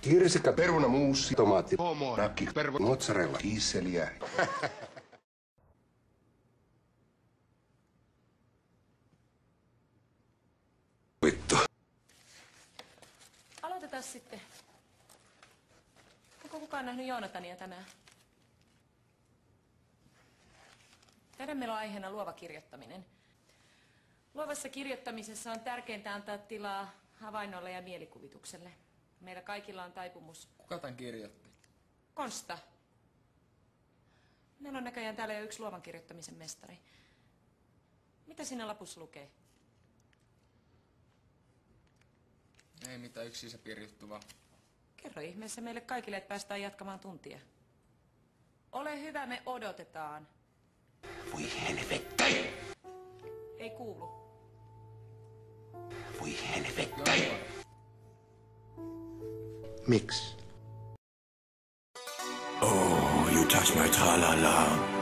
Kirsikka, peruna, muussi, tomaatti, homo, nakki, mozzarella, kiisseliä. Vittu. Aloitetaan sitten. Onko kukaan nähnyt Joonatania tänään? Tänään meillä on aiheena luova kirjoittaminen. Luovassa kirjoittamisessa on tärkeintä antaa tilaa havainnolle ja mielikuvitukselle. Meillä kaikilla on taipumus. Kuka tän kirjoitti? Konsta. Meillä on näköjään täällä jo yksi luovan kirjoittamisen mestari. Mitä siinä lapussa lukee? Ei mitään, yksi sisäpiirjuttu vaan. Kerro ihmeessä meille kaikille, että päästään jatkamaan tuntia. Ole hyvä, me odotetaan. Voi helvetti! Ei kuulu. Voi helvetti! Miksi? Oh, you touch my tra-la-la.